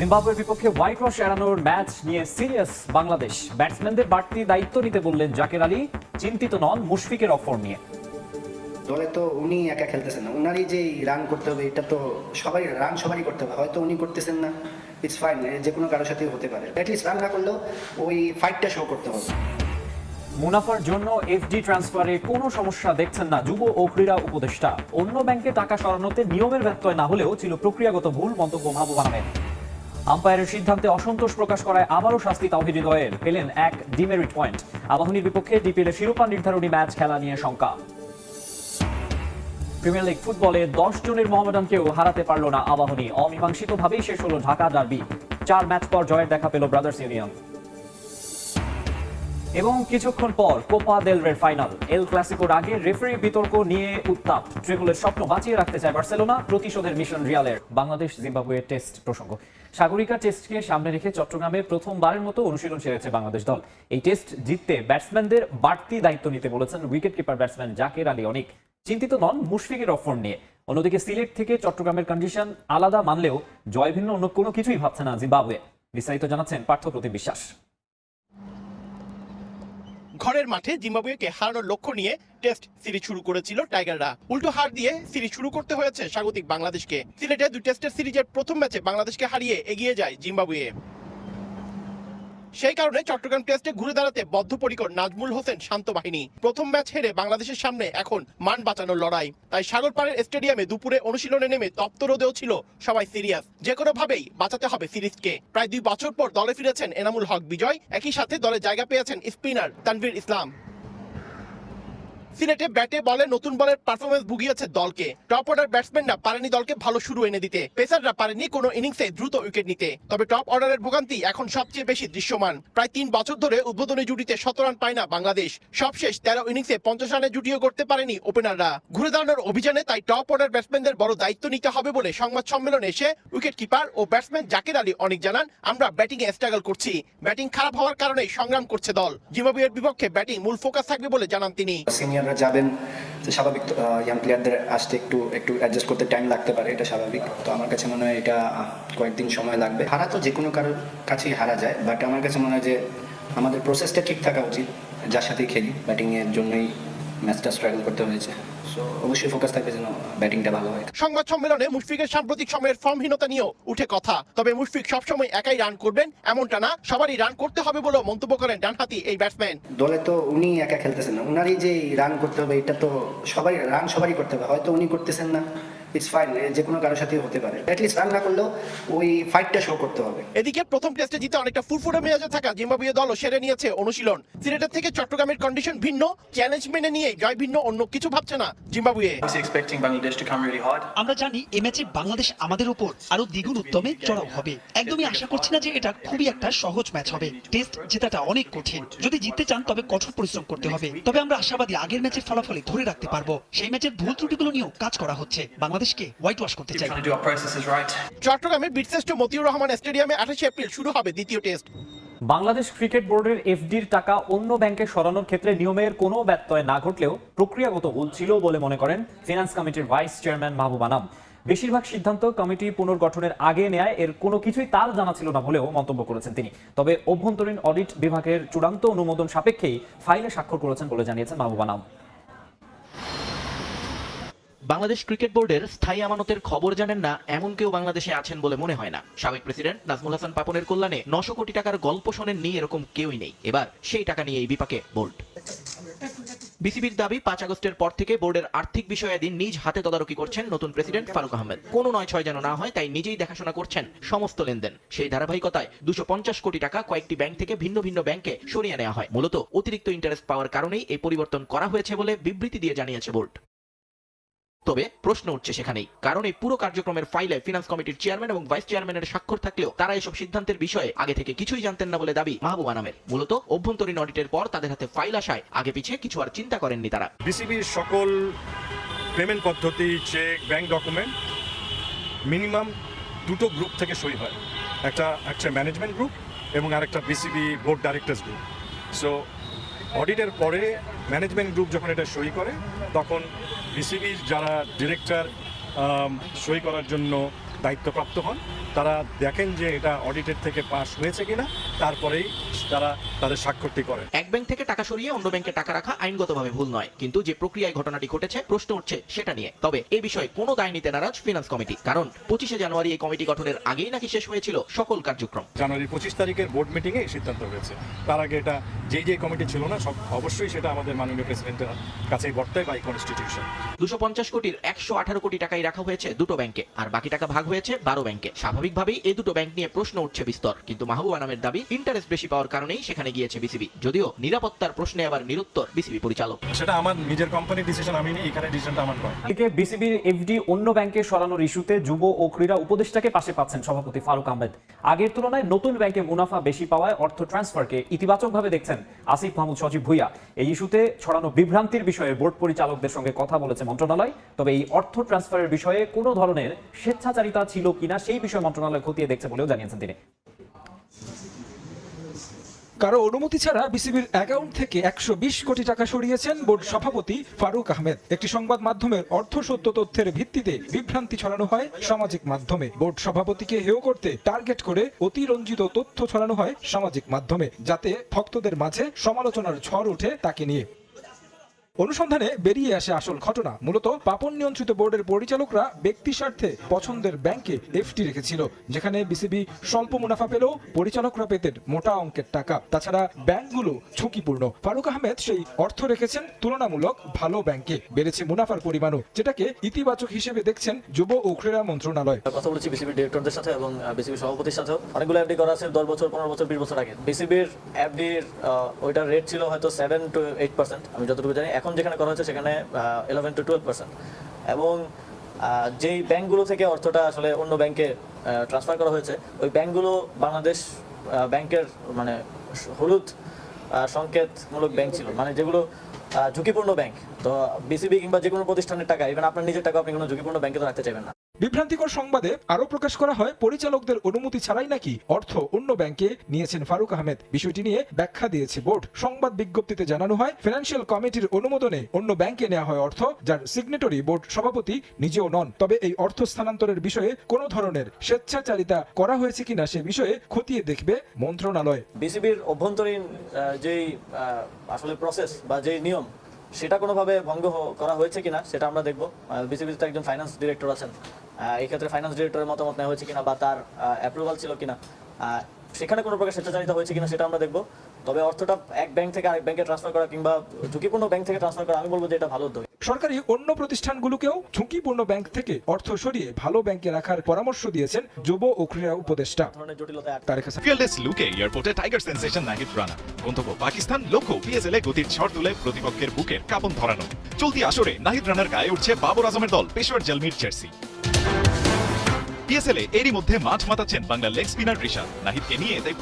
জিম্বাবুয়ের বিপক্ষে white wash এড়ানোর ম্যাচ নিয়ে সিরিয়াস বাংলাদেশ। ব্যাটসম্যানদের বাড়তি দায়িত্ব নিতে বললেন জাকের আলী, চিন্তিত নন মুশফিকের অফর নিয়ে। দলে তো উনি একা খেলতেছেন না, উনারই যে রান করতে হবে, এটা তো সবারই করতে হবে। হয়তো উনি করতেছেন না, ইটস ফাইন, যে কোনো কারোর সাথেই হতে পারে। অ্যাটলিস্ট রান না করলেও ওই ফাইটটা শো করতে হবে। মুনাফার জন্য এফডি ট্রান্সফারে কোনো সমস্যা দেখছেন না যুব ও ক্রীড়া উপদেষ্টা। অন্য ব্যাংকে টাকা সরানোতে নিয়মের ব্যত্যয় না হলেও ছিল প্রক্রিয়াগত ভুল, মন্তব্য মাহবুব আনামের। আম্পায়ারের সিদ্ধান্তে অসন্তোষ প্রকাশ করায় আবারও শাস্তি তাওহিদ হৃদয়ের, পেলেন এক ডিমেরিট পয়েন্ট। আবাহনীর বিপক্ষে ডিপিএল শিরোপা নির্ধারণী ম্যাচ খেলা নিয়ে শঙ্কা। প্রিমিয়ার লিগ ফুটবলে 10 জনের মোহামেডানকেও হারাতে পারল না আবাহনী। অমীমাংসিতভাবেই শেষ হলো ঢাকা ডার্বি। 4 ম্যাচ পর জয়ের দেখা পেল ব্রাদার্স ইউনিয়ন। এবং কিছুক্ষণ পর কোপা দেল রের ফাইনাল। এল ক্লাসিকোর আগে রেফারি বিতর্ক নিয়ে উত্তাপ। ট্রেবলের স্বপ্ন বাঁচিয়ে রাখতে চায় বার্সেলোনা, প্রতিশোধের মিশন রিয়ালের। বাংলাদেশ জিম্বাবুয়ে টেস্ট প্রসঙ্গ। সাগরিকা টেস্টকে সামনে রেখে চট্টগ্রামে প্রথমবারের মতো অনুশীলন সেরেছে বাংলাদেশ দল। এই টেস্ট জিততে ব্যাটসম্যানদের বাড়তি দায়িত্ব নিতে বলেছেন wicket keeper batsman Jaker Ali Anik. চিন্তিত নন মুশফিকের অফর নিয়ে। অন্যদিকে সিলেট থেকে চট্টগ্রামের কন্ডিশন আলাদা মানলেও জয় ভিন্ন অন্য কোনো কিছুই ভাবছে না জিম্বাবুয়ে। বিস্তারিত জানাচ্ছেন পার্থ প্রতি বিশ্বাস। ঘরের মাঠে জিম্বাবুয়েকে হারানোর লক্ষ্য নিয়ে টেস্ট সিরিজ শুরু করেছিল টাইগাররা। উল্টো হার দিয়ে সিরিজ শুরু করতে হয়েছে স্বাগতিক বাংলাদেশকে। সিলেটে 2 টেস্টের সিরিজের প্রথম ম্যাচে বাংলাদেশকে হারিয়ে এগিয়ে যায় জিম্বাবুয়ে। সেই কারণে চট্টগ্রাম টেস্টে ঘুরে দাঁড়াতে বদ্ধপরিকর নাজমুল হোসেন শান্ত বাহিনী। প্রথম ম্যাচ হেরে বাংলাদেশের সামনে এখন মান বাঁচানোর লড়াই। তাই সাগরপাড়ের স্টেডিয়ামে দুপুরে অনুশীলনে নেমে তপ্ত রোদেও ছিল সবাই সিরিয়াস। যে কোনো ভাবেই বাঁচাতে হবে সিরিজকে। প্রায় 2 বছর পর দলে ফিরেছেন এনামুল হক বিজয়, একই সাথে দলে জায়গা পেয়েছেন স্পিনার তানভীর ইসলাম। সিলেটে ব্যাটে বলে নতুন বলের পারফরমেন্স ভুগিয়েছে দলকে। টপ অর্ডার ব্যাটসম্যানরা পারেনি দলকে ভালো শুরু এনে দিতে, পেসাররা পারেনি কোনো ইনিংসে দ্রুত উইকেট নিতে। তবে টপ অর্ডারের ভোগান্তি এখন সবচেয়ে বেশি দৃশ্যমান। প্রায় 3 বছর ধরে উদ্বোধনী জুটিতে 17 রান পায় না বাংলাদেশ। সবশেষ 13 ইনিংসে 50 রানের জুটিও করতে পারেনি ওপেনাররা। ঘুরে দাঁড়ানোর অভিযানে তাই টপ অর্ডার ব্যাটসম্যানদের বড় দায়িত্ব নিতে হবে বলে সংবাদ সম্মেলনে এসে উইকেট কিপার ও ব্যাটসম্যান জাকের আলী অনিক জানান, আমরা ব্যাটিংয়ে স্ট্রাগল করছি। ব্যাটিং খারাপ হওয়ার কারণেই সংগ্রাম করছে দল। জিম্বাবুয়ের বিপক্ষে ব্যাটিং মূল ফোকাস থাকবে বলে জানান তিনি। সিনিয়ররা যাবেন, স্বাভাবিক ইয়াং প্লেয়ারদের আসতে একটু অ্যাডজাস্ট করতে টাইম লাগতে পারে, এটা স্বাভাবিক। তো আমার কাছে মনে হয় এটা কয়েকদিন সময় লাগবে। হারা তো যে কোনো কারোর কাছেই হারা যায়, বাট আমার কাছে মনে হয় যে আমাদের প্রসেসটা ঠিক থাকা উচিত। যার সাথেই খেলি ব্যাটিংয়ের জন্যই ম্যাচটা স্ট্রাগল করতে হয়েছে। সো অবশ্যই ফোকাস থাকবে যেন ব্যাটিংটা ভালো হয়। সংবাদ সম্মেলনে মুশফিকের সাম্প্রতিক সময়ের ফর্মহীনতা নিয়েও উঠে কথা। তবে মুশফিক সবসময় একাই রান করবেন এমনটা না, সবারই রান করতে হবে বলেও মন্তব্য করেন ডানহাতি এই ব্যাটসম্যান। দলে তো উনি একা খেলতেছেন না, উনারই যে রান করতে হবে, এটা তো সবারই করতে হবে। হয়তো উনি করতেছেন না, ইটস ফাইন, যে কোনো কারোর সাথেই হতে পারে। অ্যাটলিস্ট রান না করলেও ওই ফাইটটা শো করতে হবে। এদিকে প্রথম টেস্টে জিতে অনেকটা ফুরফুরে মেজাজে থাকা জিম্বাবুয়ে দলও সেরে নিয়েছে অনুশীলন। সিলেটের থেকে চট্টগ্রামের কন্ডিশন ভিন্ন, চ্যালেঞ্জ মেনে নিয়ে জয় ভিন্ন, অন্য কিছু ভাবছে না জিম্বাবুয়ে। আমরা জানি এই ম্যাচে বাংলাদেশ আমাদের উপর আরো দ্বিগুণ উদ্যমে চড়াও হবে। একদমই আশা করছি না যে এটা খুবই একটা সহজ ম্যাচ হবে। টেস্ট জেতাটা অনেক কঠিন। যদি জিততে চান তবে কঠোর পরিশ্রম করতে হবে। তবে আমরা আশাবাদী আগের ম্যাচের ফলাফলে ধরে রাখতে পারবো। সেই ম্যাচের ভুল ত্রুটিগুলো নিয়েও কাজ করা হচ্ছে। বাংলাদেশকে হোয়াইট ওয়াশ করতে চাই। চট্টগ্রামের বীরশ্রেষ্ঠ মতিউর রহমান স্টেডিয়ামে 28 এপ্রিল শুরু হবে দ্বিতীয় টেস্ট। বাংলাদেশ ক্রিকেট বোর্ডের এফডির টাকা অন্য ব্যাংকে সরানোর ক্ষেত্রে নিয়মের কোনো ব্যত্যয় না ঘটলেও প্রক্রিয়াগত ভুল ছিল বলে মনে করেন ফিনান্স কমিটির ভাইস চেয়ারম্যান মাহবুব আনাম। বেশিরভাগ সিদ্ধান্ত কমিটি পুনর্গঠনের আগে নেয়, এর কোনো কিছুই তার জানা ছিল না বলেও মন্তব্য করেছেন তিনি। তবে অভ্যন্তরীণ অডিট বিভাগের চূড়ান্ত অনুমোদন সাপেক্ষেই ফাইলে স্বাক্ষর করেছেন বলে জানিয়েছেন মাহবুব আনাম। বাংলাদেশ ক্রিকেট বোর্ডের স্থায়ী আমানতের খবর জানেন না এমন কেউ বাংলাদেশে আছেন বলে মনে হয় না। সাবেক প্রেসিডেন্ট নাজমুল হাসান পাপনের কল্যাণে 900 কোটি টাকার গল্প শোনেননি এরকম কেউই নেই। এবার সেই টাকা নিয়ে এই বিপাকে বোর্ড। বিসিবির দাবি 5 আগস্টের পর থেকে বোর্ডের আর্থিক বিষয়াদি নিজ হাতে তদারকি করছেন নতুন প্রেসিডেন্ট ফারুক আহমেদ। কোনো 9-6 যেন না হয় তাই নিজেই দেখাশোনা করছেন সমস্ত লেনদেন। সেই ধারাবাহিকতায় 250 কোটি টাকা কয়েকটি ব্যাংক থেকে ভিন্ন ভিন্ন ব্যাংকে সরিয়ে নেওয়া হয়। মূলত অতিরিক্ত ইন্টারেস্ট পাওয়ার কারণেই এই পরিবর্তন করা হয়েছে বলে বিবৃতি দিয়ে জানিয়েছে বোর্ড। তবে প্রশ্ন উঠছে সেখানেই, কারণ এই পুরো কার্যক্রমের ফাইলে ফিনান্স কমিটির চেয়ারম্যান এবং ভাইস চেয়ারম্যানের স্বাক্ষর থাকলেও তারা এসব সিদ্ধান্তের বিষয়ে আগে থেকে কিছুই জানতেন না বলে দাবি মাহবুব আনামের। মূলত অভ্যন্তরীণ অডিটের পর তাদের হাতে ফাইল আসায় আগে পিছিয়ে কিছু আর চিন্তা করেননি তারা। বিসিবির সকল পেমেন্ট পদ্ধতি, চেক, ব্যাংক ডকুমেন্ট মিনিমাম 2টো গ্রুপ থেকে সই হয়। একটা ম্যানেজমেন্ট গ্রুপ এবং আরেকটা BCB board directors group. So অডিটের পরে ম্যানেজমেন্ট গ্রুপ যখন এটা সই করে, তখন বিসিবির যারা ডিরেক্টর সই করার জন্য দায়িত্বপ্রাপ্ত হন তারা দেখেন যে এটা অডিটের থেকে পাস হয়েছে কিনা, তারপরেই তারা তাদের স্বাক্ষরটি করেন। এক ব্যাংক থেকে টাকা সরিয়ে অন্য ব্যাংকে টাকা রাখা আইনগতভাবে ভুল নয়, কিন্তু যে প্রক্রিয়ায় ঘটনাটি ঘটেছে প্রশ্ন উঠছে সেটা নিয়ে। তবে এই বিষয়ে কোনো দায় নিতে নারাজ ফিনান্স কমিটি, কারণ 25শে জানুয়ারি এই কমিটি গঠনের আগেই নাকি শেষ হয়েছিল সকল কার্যক্রম। জানুয়ারি 25 তারিখের বোর্ড মিটিংয়ে সিদ্ধান্ত হয়েছে। তার আগে এটা যে কমিটি ছিল না সব অবশ্যই সেটা আমাদের মাননীয় প্রেসিডেন্টের কাছেই বর্তায় বাই কনস্টিটিউশন। 250 কোটির 118 কোটি টাকাই রাখা হয়েছে দুটো ব্যাংকে, আর বাকি টাকা ভাগ হয়েছে 12 ব্যাংকে। স্বাভাবিকভাবেই এই দুটো ব্যাংক নিয়ে প্রশ্ন উঠছে বিস্তর, কিন্তু মাহবুব আনামের দাবি ইন্টারেস্ট বেশি পাওয়ার কারণেই সেখানে গিয়েছে বিসিবি, যদিও নিরাপত্তার প্রশ্নে আবার নিরুত্তর বিসিবি পরিচালক। সেটা আমার নিজের কোম্পানির ডিসিশন, আমি নিই, এখানে ডিসিশনটা আমার নয়। এদিকে বিসিবির এফডি অন্য ব্যাংকে সরানোর ইস্যুতে যুব ও ক্রীড়া উপদেষ্টাকে পাশে পাচ্ছেন সভাপতি ফারুক আহমেদ। আগের তুলনায় নতুন ব্যাংকে মুনাফা বেশি পাওয়ায় অর্থ ট্রান্সফারকে ইতিবাচকভাবে দেখছেন আসিফ মাহমুদ সজীব ভুইয়া। এই ইস্যুতে ছড়ানো বিভ্রান্তির বিষয়ে বোর্ড পরিচালকদের সঙ্গে কথা বলেছে মন্ত্রণালয়। তবে এই অর্থ ট্রান্সফারের বিষয়ে কোনো ধরনের স্বেচ্ছাচারিতা ছিল কিনা সেই বিষয়ে মন্ত্রণালয় খতিয়ে দেখছে বলেও জানিয়েছেন তিনি। কারো অনুমতি ছাড়া বিসিবির অ্যাকাউন্ট থেকে 120 কোটি টাকা সরিয়েছেন বোর্ড সভাপতি ফারুক আহমেদ। একটি সংবাদ মাধ্যমের অর্থ সত্য তথ্যের ভিত্তিতে বিভ্রান্তি ছড়ানো হয় সামাজিক মাধ্যমে। বোর্ড সভাপতিকে হেয় করতে টার্গেট করে অতিরঞ্জিত তথ্য ছড়ানো হয় সামাজিক মাধ্যমে, যাতে ভক্তদের মাঝে সমালোচনার ঝড় ওঠে তাকে নিয়ে। অনুসন্ধানে বেরিয়ে আসে আসল ঘটনা। মূলত পাপন নিয়ন্ত্রিত বোর্ডের পরিচালকরা ব্যক্তি স্বার্থে পছন্দের ব্যাংকে এফডি রেখেছিল, যেখানে বিসিবি স্বল্প মুনাফা পেলেও পরিচালকরা পেতেন মোটা অঙ্কের টাকা। তাছাড়া ব্যাংকগুলো ঝুঁকিপূর্ণ। ফারুক আহমেদ সেই অর্থ রেখেছেন তুলনামূলক ভালো ব্যাংকে, বেড়েছে মুনাফার পরিমাণও, যেটাকে ইতিবাচক হিসেবে দেখছেন যুব ও ক্রীড়া মন্ত্রণালয়। কথা বলেছি বিসিবির ডিরেক্টরদের সাথে এবং বিসিবির সভাপতির সাথেও। অনেকগুলো এফডি করা আছে 10 বছর, 15 বছর, 20 বছর আগে। বিসিবির এফডির ওইটার রেট ছিল হয়তো 7 to 8%, আমি যতটুকু জানি। এখন যেখানে করা হচ্ছে সেখানে 11 to 12%। এবং যেই ব্যাংকগুলো থেকে অর্থটা আসলে অন্য ব্যাংকে ট্রান্সফার করা হয়েছে, ওই ব্যাংকগুলো বাংলাদেশ ব্যাংকের মানে হলুদ সংকেতমূলক ব্যাংক ছিল, মানে যেগুলো ঝুঁকিপূর্ণ ব্যাংক। তো বিসিবি কিংবা যে কোনো প্রতিষ্ঠানের টাকা, ইভেন আপনার নিজের টাকা আপনি কোনো ঝুঁকিপূর্ণ ব্যাংকে তো রাখতে চাইবেন না। বিভ্রান্তিকর সংবাদে আরো প্রকাশ করা হয় পরিচালকদের অনুমতি ছাড়াই নাকি অর্থ অন্য ব্যাংকে নিয়েছেন ফারুক আহমেদ। বিষয়টি নিয়ে ব্যাখ্যা দিয়েছে বোর্ড। সংবাদ বিজ্ঞপ্তিতে জানানো হয় ফিনান্সিয়াল কমিটির অনুমোদনে অন্য ব্যাংকে নেওয়া হয় অর্থ, যার সিগনেটরি বোর্ড সভাপতি নিজেও নন। তবে এই অর্থ স্থানান্তরের বিষয়ে কোনো ধরনের স্বেচ্ছাচারিতা করা হয়েছে কিনা সে বিষয়ে খতিয়ে দেখবে মন্ত্রণালয়। বিসিবির অভ্যন্তরীণ যেই আসলে প্রসেস বা যেই নিয়ম, সেটা কোনোভাবে ভঙ্গ করা হয়েছে কিনা সেটা আমরা দেখব। বিসিবিতে একজন ফাইন্যান্স ডিরেক্টর আছেন, এই ক্ষেত্রে ফাইন্যান্স ডিরেক্টরের মতামত নেওয়া হয়েছে কিনা বা তার অ্যাপ্রুভাল ছিল কিনা, সেখানে কোনো প্রকার স্বেচ্ছাচারিতা হয়েছে কিনা সেটা আমরা দেখব। তবে অর্থটা এক ব্যাংক থেকে আরেক ব্যাংকে ট্রান্সফার করা কিংবা ঝুঁকিপূর্ণ ব্যাংক থেকে ট্রান্সফার করা, আমি বলবো যে এটা ভালো উদ্যোগ। সরকারি অন্য প্রতিষ্ঠানগুলোকেও ঝুঁকিপূর্ণ ব্যাংক থেকে অর্থ সরিয়ে ভালো ব্যাংকে রাখার পরামর্শ দিয়েছেন যুব ও ক্রীড়া উপদেষ্টা। ধরনের জটিলতা তারেক হাসান। ফিয়ারলেস লুকে এয়ারপোর্টে টাইগার সেন্সেশন নাহিদ রানা। গন্তব্য পাকিস্তান, লক্ষ্য পিএসএল এ গতির ঝড় তুলে প্রতিপক্ষের বুকের কাঁপন ধরানো। চলতি আসরে নাহিদ রানার গায়ে উঠছে বাবর আজমের দল পেশোয়ার জলমির জার্সি। পিএসএল এ এরই মধ্যে মাঠ মাতাচ্ছেন বাংলা লেগ স্পিনার ঋষাদ। নাহিদকে নিয়ে তাই